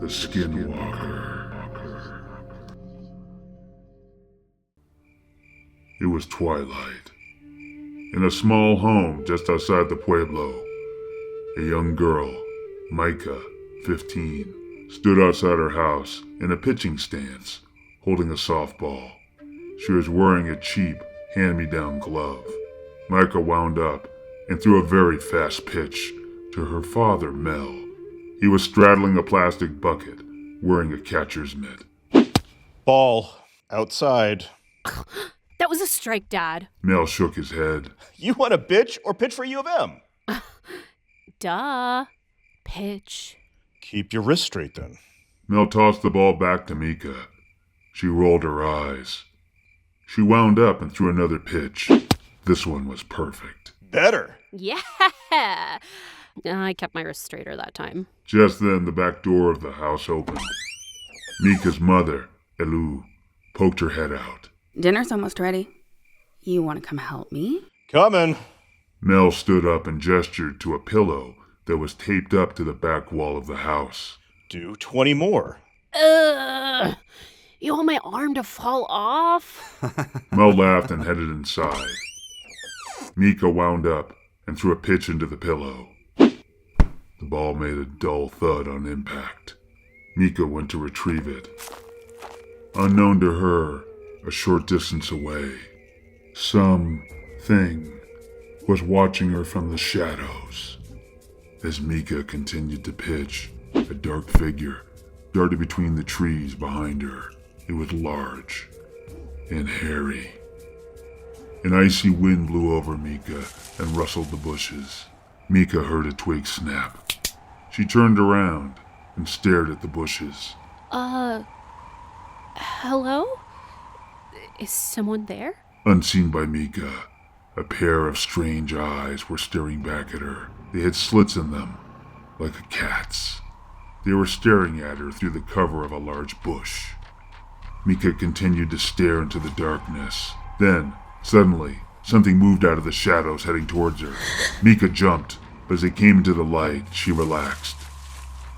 the Skinwalker. It was twilight. In a small home just outside the pueblo, a young girl, Micah, 15, stood outside her house in a pitching stance, holding a softball. She was wearing a cheap, hand-me-down glove. Micah wound up and threw a very fast pitch to her father, Mel. He was straddling a plastic bucket, wearing a catcher's mitt. Ball. Outside. That was a strike, Dad. Mel shook his head. You want to bitch or pitch for U of M? Duh. Pitch. Keep your wrist straight then. Mel tossed the ball back to Micah. She rolled her eyes. She wound up and threw another pitch. This one was perfect. Better. Yeah. I kept my wrist straighter that time. Just then, the back door of the house opened. Mika's mother, Elu, poked her head out. Dinner's almost ready. You want to come help me? Coming. Mel stood up and gestured to a pillow that was taped up to the back wall of the house. Do 20 more. Ugh. You want my arm to fall off? Mel laughed and headed inside. Mika wound up and threw a pitch into the pillow. The ball made a dull thud on impact. Mika went to retrieve it. Unknown to her, a short distance away, something was watching her from the shadows. As Mika continued to pitch, a dark figure darted between the trees behind her. It was large and hairy. An icy wind blew over Mika and rustled the bushes. Mika heard a twig snap. She turned around and stared at the bushes. Hello? Is someone there? Unseen by Mika, a pair of strange eyes were staring back at her. They had slits in them, like a cat's. They were staring at her through the cover of a large bush. Mika continued to stare into the darkness. Then, suddenly, something moved out of the shadows heading towards her. Mika jumped, but as it came into the light, she relaxed.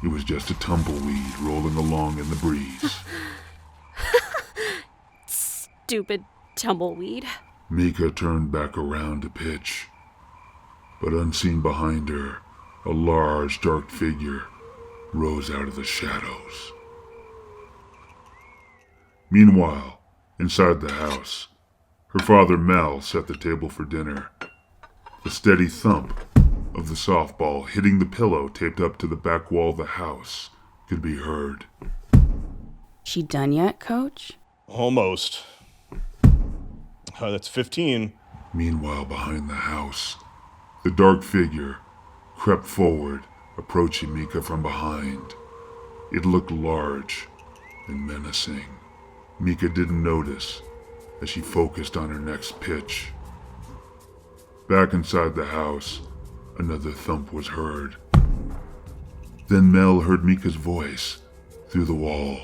It was just a tumbleweed rolling along in the breeze. Stupid tumbleweed. Mika turned back around to pitch, but unseen behind her, a large, dark figure rose out of the shadows. Meanwhile, inside the house, her father Mel set the table for dinner. The steady thump of the softball hitting the pillow taped up to the back wall of the house could be heard. She done yet, Coach? Almost. That's 15. Meanwhile, behind the house, the dark figure crept forward, approaching Mika from behind. It looked large and menacing. Mika didn't notice as she focused on her next pitch. Back inside the house, another thump was heard. Then Mel heard Mika's voice through the wall.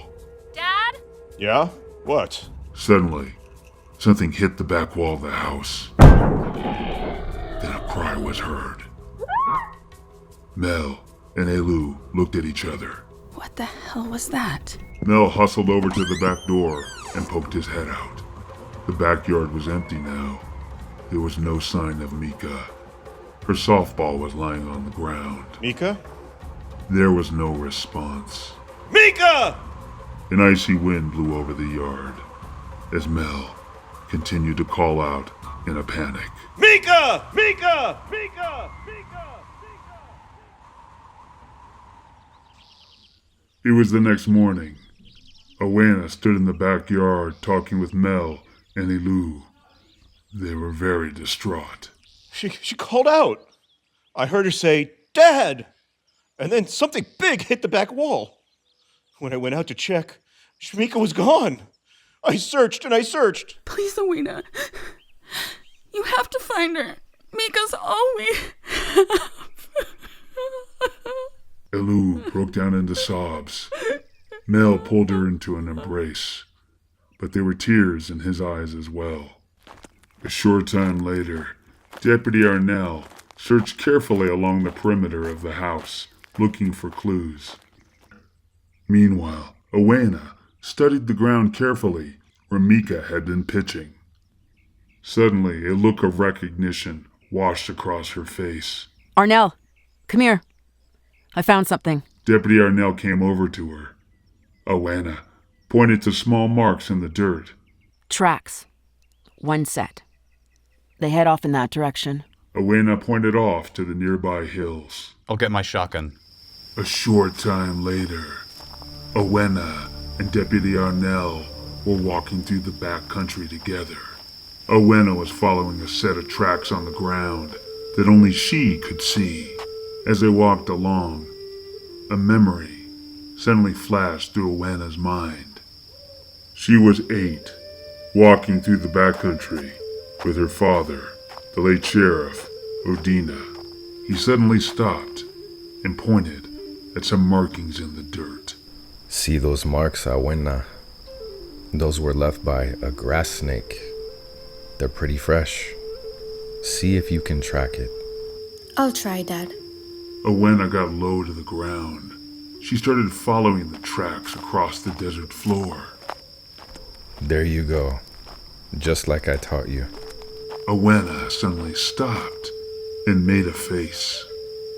Dad? Yeah? What? Suddenly, something hit the back wall of the house. Then a cry was heard. Mel and Elu looked at each other. What the hell was that? Mel hustled over to the back door and poked his head out. The backyard was empty now. There was no sign of Mika. Her softball was lying on the ground. Mika? There was no response. Mika! An icy wind blew over the yard as Mel continued to call out in a panic. Mika! Mika! Mika! Mika! It was the next morning. Awena stood in the backyard talking with Mel and Elu. They were very distraught. She called out. I heard her say, Dad! And then something big hit the back wall. When I went out to check, Mika was gone. I searched and I searched. Please, Odina. You have to find her. Mika's all we have. Elu broke down into sobs. Mel pulled her into an embrace, but there were tears in his eyes as well. A short time later, Deputy Arnell searched carefully along the perimeter of the house, looking for clues. Meanwhile, Awena studied the ground carefully where Mika had been pitching. Suddenly, a look of recognition washed across her face. Arnell, come here. I found something. Deputy Arnell came over to her. Awena pointed to small marks in the dirt. Tracks. One set. They head off in that direction. Awena pointed off to the nearby hills. I'll get my shotgun. A short time later, Awena and Deputy Arnell were walking through the back country together. Awena was following a set of tracks on the ground that only she could see. As they walked along, a memory suddenly flashed through Awena's mind. She was 8, walking through the backcountry with her father, the late Sheriff Odina. He suddenly stopped and pointed at some markings in the dirt. See those marks, Awena? Those were left by a grass snake. They're pretty fresh. See if you can track it. I'll try, Dad. Awena got low to the ground. She started following the tracks across the desert floor. There you go. Just like I taught you. Awena suddenly stopped and made a face.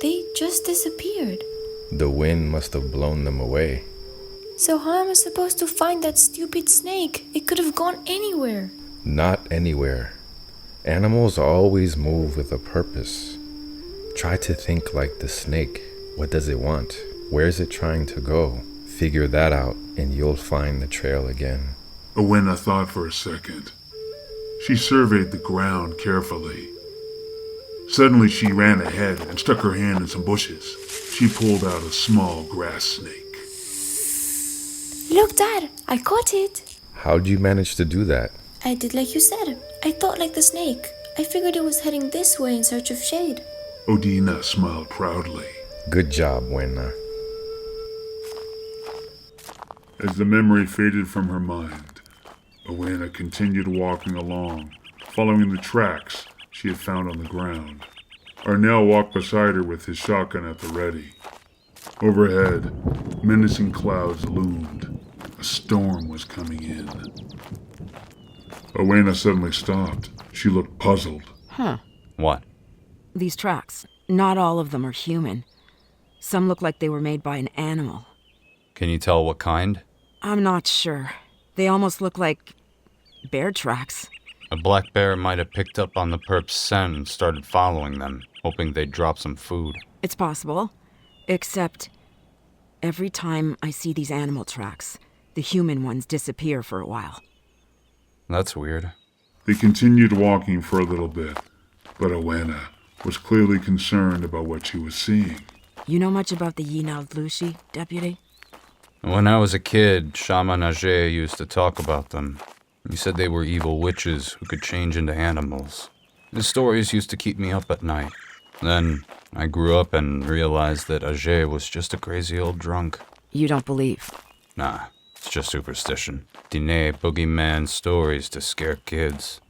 They just disappeared. The wind must have blown them away. So how am I supposed to find that stupid snake? It could have gone anywhere. Not anywhere. Animals always move with a purpose. Try to think like the snake. What does it want? Where is it trying to go? Figure that out and you'll find the trail again. Awena thought for a second. She surveyed the ground carefully. Suddenly she ran ahead and stuck her hand in some bushes. She pulled out a small grass snake. Look, Dad, I caught it. How'd you manage to do that? I did like you said. I thought like the snake. I figured it was heading this way in search of shade. Odina smiled proudly. Good job, Wena. As the memory faded from her mind, Awena continued walking along, following the tracks she had found on the ground. Arnell walked beside her with his shotgun at the ready. Overhead, menacing clouds loomed. A storm was coming in. Awena suddenly stopped. She looked puzzled. What? These tracks, not all of them are human. Some look like they were made by an animal. Can you tell what kind? I'm not sure. They almost look like bear tracks. A black bear might have picked up on the perp's scent and started following them, hoping they'd drop some food. It's possible. Except every time I see these animal tracks, the human ones disappear for a while. That's weird. They continued walking for a little bit, but Awena was clearly concerned about what she was seeing. You know much about the Yinal Lushi, Deputy? When I was a kid, Shaman Ajei used to talk about them. He said they were evil witches who could change into animals. His stories used to keep me up at night. Then I grew up and realized that Ajei was just a crazy old drunk. You don't believe? Nah, it's just superstition. Dine boogeyman stories to scare kids.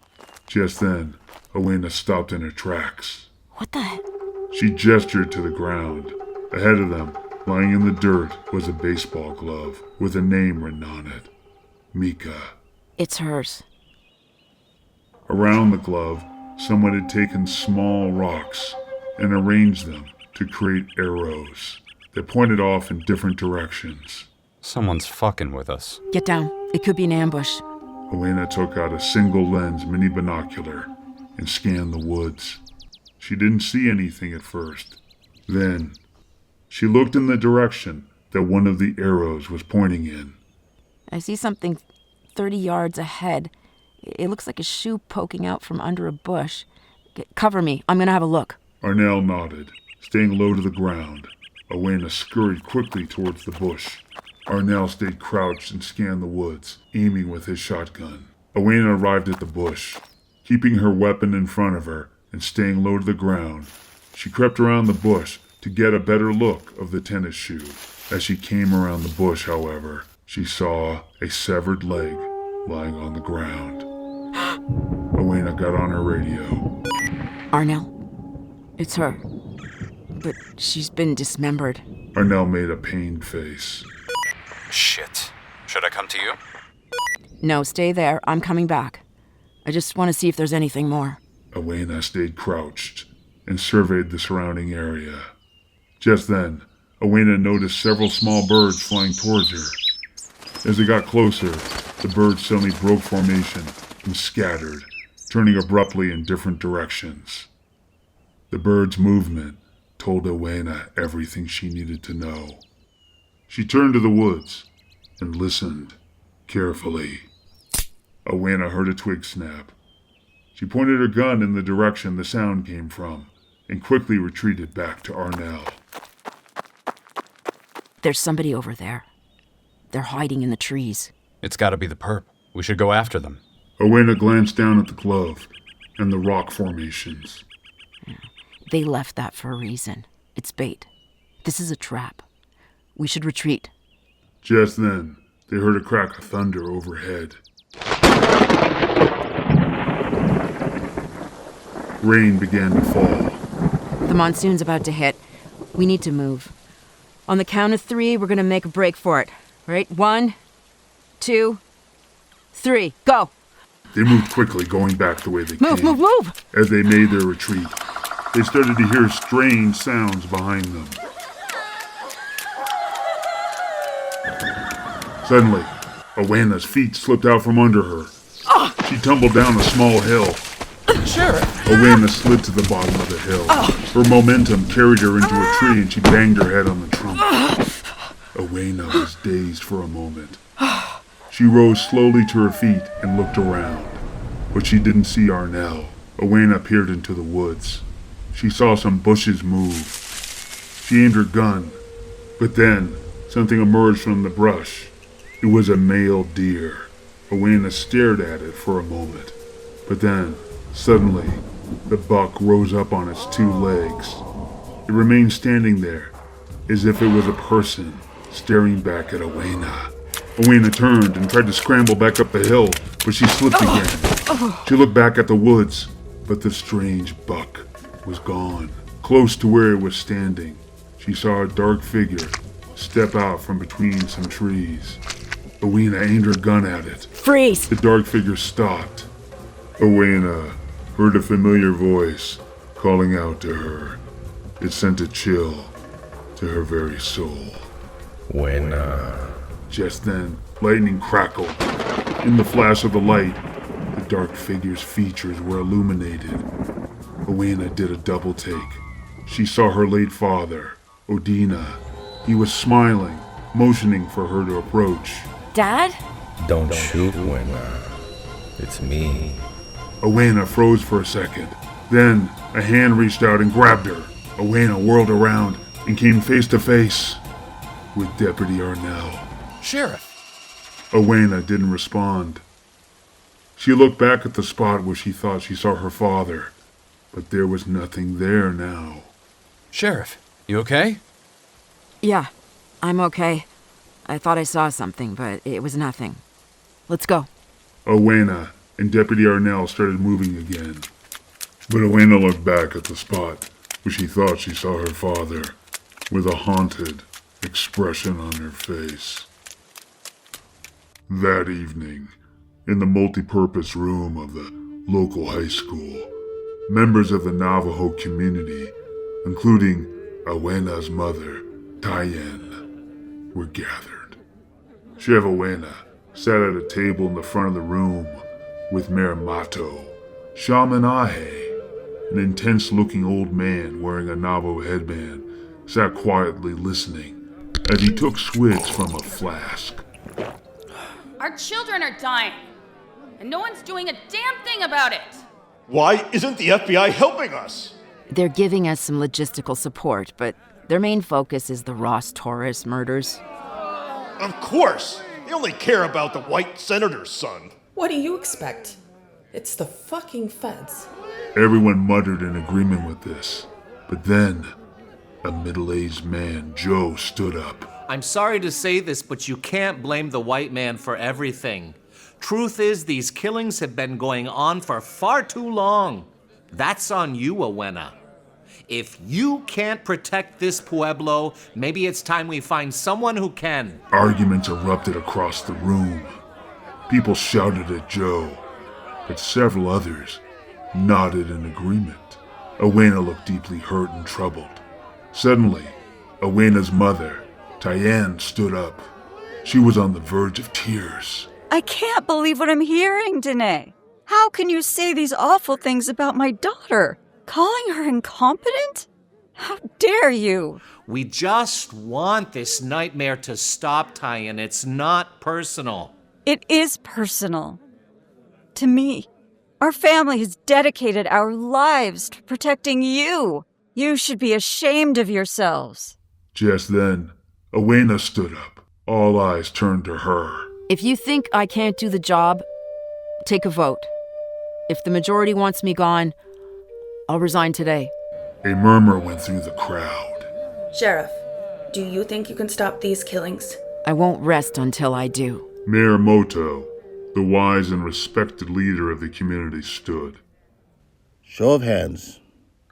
Just then, Awena stopped in her tracks. What the? She gestured to the ground. Ahead of them, lying in the dirt, was a baseball glove with a name written on it. Mika. It's hers. Around the glove, someone had taken small rocks and arranged them to create arrows that pointed off in different directions. Someone's fucking with us. Get down. It could be an ambush. Awena took out a single-lens mini binocular and scanned the woods. She didn't see anything at first. Then, she looked in the direction that one of the arrows was pointing in. I see something 30 yards ahead. It looks like a shoe poking out from under a bush. Cover me. I'm gonna have a look. Arnell nodded, staying low to the ground. Awena scurried quickly towards the bush. Arnell stayed crouched and scanned the woods, aiming with his shotgun. Awena arrived at the bush. Keeping her weapon in front of her and staying low to the ground, she crept around the bush to get a better look of the tennis shoe. As she came around the bush, however, she saw a severed leg lying on the ground. Awena got on her radio. Arnell, it's her. But she's been dismembered. Arnell made a pained face. Shit. Should I come to you? No, stay there. I'm coming back. I just want to see if there's anything more. Awena stayed crouched and surveyed the surrounding area. Just then, Awena noticed several small birds flying towards her. As they got closer, the birds suddenly broke formation and scattered, turning abruptly in different directions. The birds' movement told Awena everything she needed to know. She turned to the woods and listened carefully. Awena heard a twig snap. She pointed her gun in the direction the sound came from and quickly retreated back to Arnell. There's somebody over there. They're hiding in the trees. It's gotta be the perp. We should go after them. Awena glanced down at the glove and the rock formations. They left that for a reason. It's bait. This is a trap. We should retreat. Just then, they heard a crack of thunder overhead. Rain began to fall. The monsoon's about to hit. We need to move. On the count of 3, we're gonna make a break for it. Right? 1, 2, 3, go! They moved quickly, going back the way they Move, came. move, move! As they made their retreat, they started to hear strange sounds behind them. Suddenly, Awena's feet slipped out from under her. She tumbled down a small hill. Sheriff! Awena slid to the bottom of the hill. Her momentum carried her into a tree and she banged her head on the trunk. Awena was dazed for a moment. She rose slowly to her feet and looked around, but she didn't see Arnell. Awena peered into the woods. She saw some bushes move. She aimed her gun, but then something emerged from the brush. It was a male deer. Awena stared at it for a moment, but then, suddenly, the buck rose up on its 2 legs. It remained standing there, as if it was a person, staring back at Awena. Awena turned and tried to scramble back up the hill, but she slipped again. She looked back at the woods, but the strange buck was gone. Close to where it was standing, she saw a dark figure step out from between some trees. Awena aimed her gun at it. Freeze! The dark figure stopped. Awena heard a familiar voice calling out to her. It sent a chill to her very soul. Wena. Just then, lightning crackled. In the flash of the light, the dark figure's features were illuminated. Awena did a double take. She saw her late father, Odina. He was smiling, motioning for her to approach. Dad? Don't shoot, Wena. It's me. Awena froze for a second. Then, a hand reached out and grabbed her. Awena whirled around and came face to face with Deputy Arnell. Sheriff! Awena didn't respond. She looked back at the spot where she thought she saw her father, but there was nothing there now. Sheriff, you okay? Yeah, I'm okay. I thought I saw something, but it was nothing. Let's go. Awena and Deputy Arnell started moving again. But Awena looked back at the spot where she thought she saw her father, with a haunted expression on her face. That evening, in the multi-purpose room of the local high school, members of the Navajo community, including Awena's mother, Tayen, were gathered. Sheriff Awena sat at a table in the front of the room with Mayor Mato. Shaman Ajei, an intense-looking old man wearing a Navajo headband, sat quietly listening as he took swigs from a flask. Our children are dying, and no one's doing a damn thing about it. Why isn't the FBI helping us? They're giving us some logistical support, but their main focus is the Ross Torres murders. Of course! They only care about the white senator's son. What do you expect? It's the fucking feds. Everyone muttered in agreement with this, but then a middle-aged man, Joe, stood up. I'm sorry to say this, but you can't blame the white man for everything. Truth is, these killings have been going on for far too long. That's on you, Awena. If you can't protect this pueblo, maybe it's time we find someone who can. Arguments erupted across the room. People shouted at Joe, but several others nodded in agreement. Awena looked deeply hurt and troubled. Suddenly, Awena's mother, Tyann, stood up. She was on the verge of tears. I can't believe what I'm hearing, Danae. How can you say these awful things about my daughter? Calling her incompetent? How dare you? We just want this nightmare to stop, Tyann. It's not personal. It is personal. To me. Our family has dedicated our lives to protecting you. You should be ashamed of yourselves. Just then, Awena stood up. All eyes turned to her. If you think I can't do the job, take a vote. If the majority wants me gone, I'll resign today. A murmur went through the crowd. Sheriff, do you think you can stop these killings? I won't rest until I do. Mayor Moto, the wise and respected leader of the community, stood. Show of hands.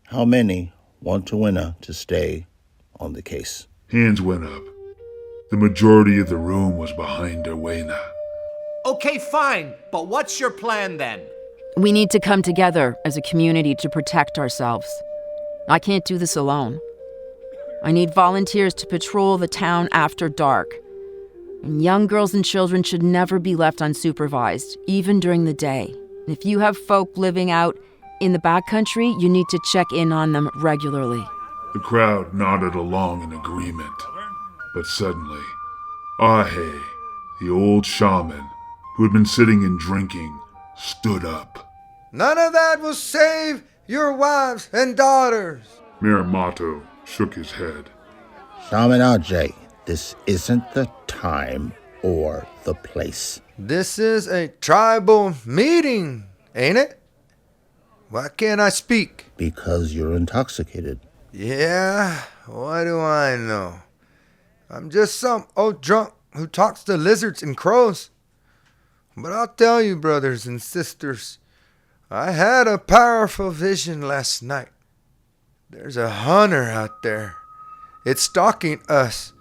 How many want Awena to stay on the case? Hands went up. The majority of the room was behind Awena. Okay, fine, but what's your plan then? We need to come together as a community to protect ourselves. I can't do this alone. I need volunteers to patrol the town after dark. And young girls and children should never be left unsupervised, even during the day. If you have folk living out in the backcountry, you need to check in on them regularly. The crowd nodded along in agreement. But suddenly, Ajei, the old shaman who had been sitting and drinking, stood up. None of that will save your wives and daughters. Miyamoto shook his head. Shaman Ajei, this isn't the time or the place. This is a tribal meeting, ain't it? Why can't I speak? Because you're intoxicated. Yeah, what do I know? I'm just some old drunk who talks to lizards and crows. But I'll tell you, brothers and sisters, I had a powerful vision last night. There's a hunter out there. It's stalking us.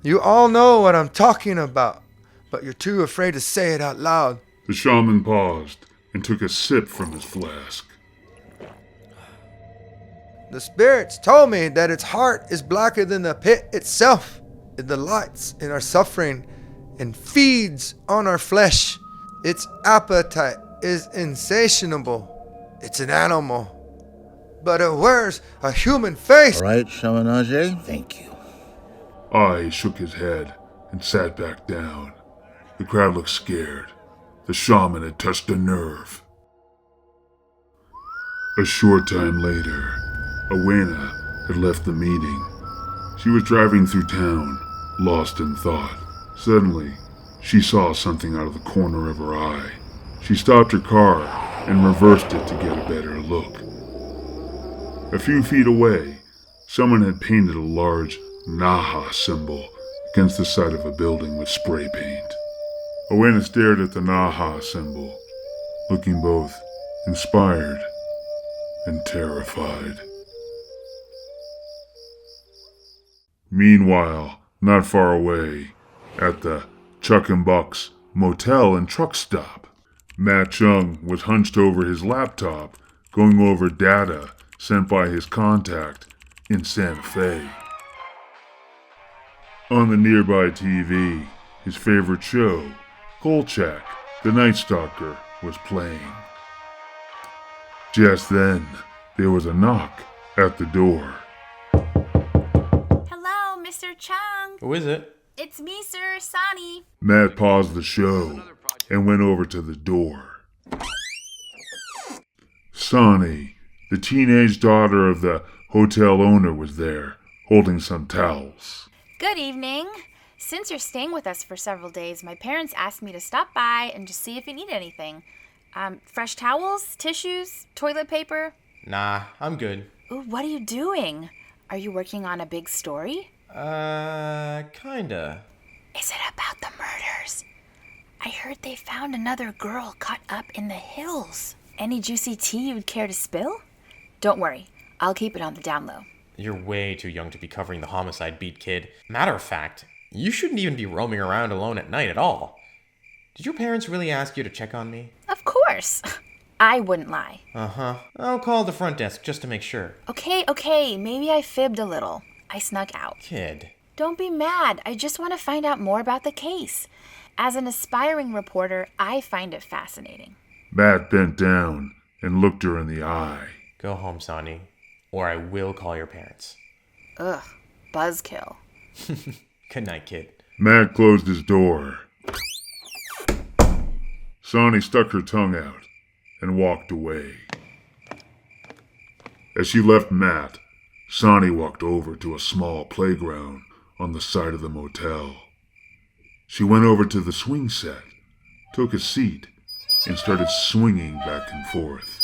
You all know what I'm talking about, but you're too afraid to say it out loud. The shaman paused and took a sip from his flask. The spirits told me that its heart is blacker than the pit itself. It delights in our suffering and feeds on our flesh. Its appetite is insatiable. It's an animal, but it wears a human face. All right, Shaman Ajei, thank you. Ajei shook his head and sat back down. The crowd looked scared. The shaman had touched a nerve. A short time later, Awena had left the meeting. She was driving through town, lost in thought. Suddenly, she saw something out of the corner of her eye. She stopped her car and reversed it to get a better look. A few feet away, someone had painted a large Navajo symbol against the side of a building with spray paint. Awena stared at the Navajo symbol, looking both inspired and terrified. Meanwhile, not far away, at the Chuck and Buck's motel and truck stop, Matt Chung was hunched over his laptop, going over data sent by his contact in Santa Fe. On the nearby TV, his favorite show, Kolchak, the Night Stalker, was playing. Just then, there was a knock at the door. Hello, Mr. Chung. Who is it? It's me, sir, Saani. Matt paused the show and went over to the door. Saani, the teenage daughter of the hotel owner, was there, holding some towels. Good evening. Since you're staying with us for several days, my parents asked me to stop by and just see if you need anything. Fresh towels, tissues, toilet paper? Nah, I'm good. Ooh, what are you doing? Are you working on a big story? Kinda. Is it about the murders? I heard they found another girl cut up in the hills. Any juicy tea you'd care to spill? Don't worry. I'll keep it on the down low. You're way too young to be covering the homicide beat, kid. Matter of fact, you shouldn't even be roaming around alone at night at all. Did your parents really ask you to check on me? Of course. I wouldn't lie. Uh-huh. I'll call the front desk just to make sure. Okay, maybe I fibbed a little. I snuck out. Kid. Don't be mad. I just want to find out more about the case. As an aspiring reporter, I find it fascinating. Matt bent down and looked her in the eye. Go home, Saani, or I will call your parents. Ugh, buzzkill. Good night, kid. Matt closed his door. Saani stuck her tongue out and walked away. As she left Matt, Saani walked over to a small playground on the side of the motel. She went over to the swing set, took a seat, and started swinging back and forth.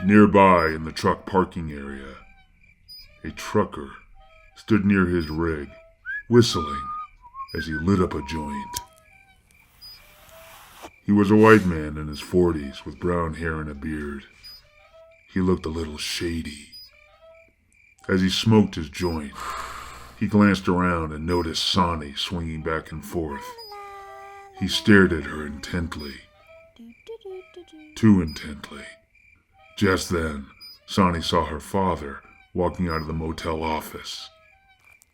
Nearby in the truck parking area, a trucker stood near his rig, whistling as he lit up a joint. He was a white man in his 40s with brown hair and a beard. He looked a little shady. As he smoked his joint, he glanced around and noticed Saani swinging back and forth. He stared at her intently. Too intently. Just then, Saani saw her father walking out of the motel office.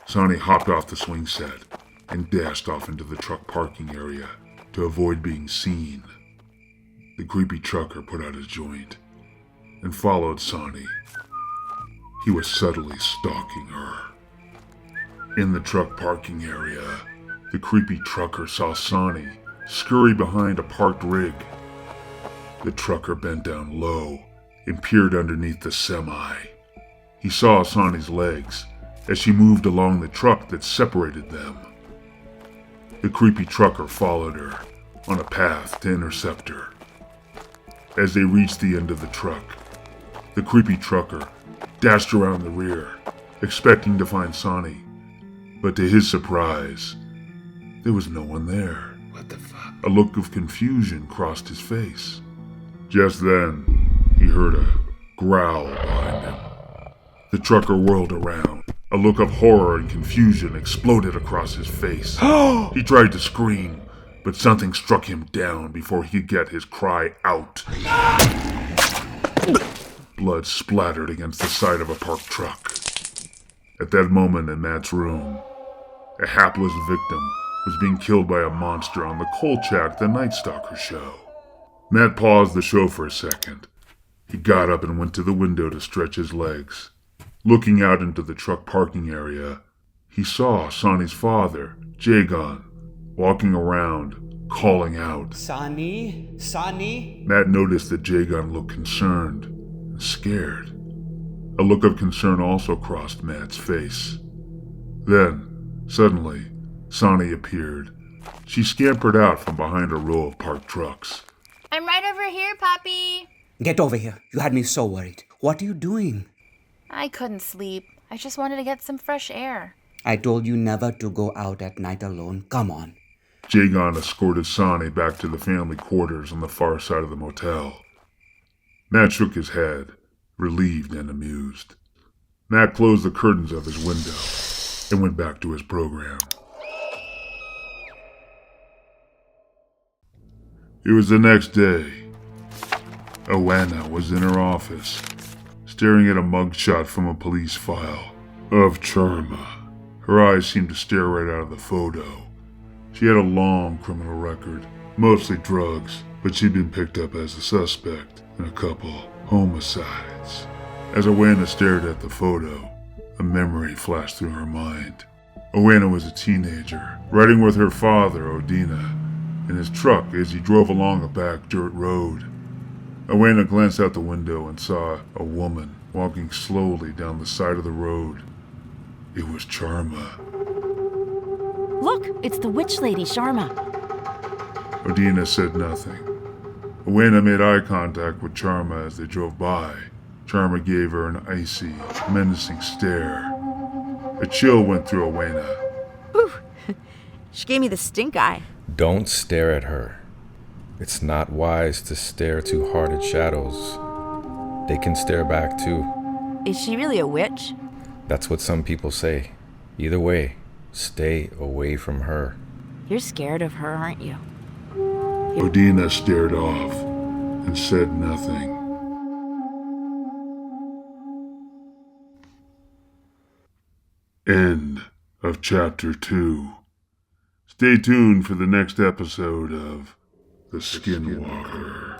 Saani hopped off the swing set and dashed off into the truck parking area to avoid being seen. The creepy trucker put out his joint and followed Saani. He was subtly stalking her. In the truck parking area, the creepy trucker saw Saani scurry behind a parked rig. The trucker bent down low and peered underneath the semi. He saw Saani's legs as she moved along the truck that separated them. The creepy trucker followed her on a path to intercept her. As they reached the end of the truck, the creepy trucker dashed around the rear, expecting to find Saani. But to his surprise, there was no one there. What the fuck? A look of confusion crossed his face. Just then, he heard a growl behind him. The trucker whirled around. A look of horror and confusion exploded across his face. He tried to scream, but something struck him down before he could get his cry out. Blood splattered against the side of a parked truck. At that moment in Matt's room, a hapless victim was being killed by a monster on the Kolchak the Night Stalker show. Matt paused the show for a second. He got up and went to the window to stretch his legs. Looking out into the truck parking area, he saw Saani's father, Jagan, walking around, calling out. Saani? Saani? Matt noticed that Jagan looked concerned and scared. A look of concern also crossed Matt's face. Then, suddenly, Saani appeared. She scampered out from behind a row of parked trucks. I'm right over here, Poppy. Get over here. You had me so worried. What are you doing? I couldn't sleep. I just wanted to get some fresh air. I told you never to go out at night alone. Come on. Jagan escorted Saani back to the family quarters on the far side of the motel. Matt shook his head, relieved and amused. Matt closed the curtains of his window and went back to his program. It was the next day. Awena was in her office, staring at a mugshot from a police file of Charma. Her eyes seemed to stare right out of the photo. She had a long criminal record, mostly drugs, but she'd been picked up as a suspect in a couple homicides. As Awena stared at the photo, a memory flashed through her mind. Awena was a teenager, riding with her father, Odina, in his truck as he drove along a back dirt road. Awena glanced out the window and saw a woman walking slowly down the side of the road. It was Charma. Look, it's the witch lady, Charma. Odina said nothing. Awena made eye contact with Charma as they drove by. Charma gave her an icy, menacing stare. A chill went through Awena. Ooh, she gave me the stink eye. Don't stare at her. It's not wise to stare too hard at shadows. They can stare back too. Is she really a witch? That's what some people say. Either way, stay away from her. You're scared of her, aren't you? Odina stared off and said nothing. End of Chapter 2. Stay tuned for the next episode of The Skinwalker.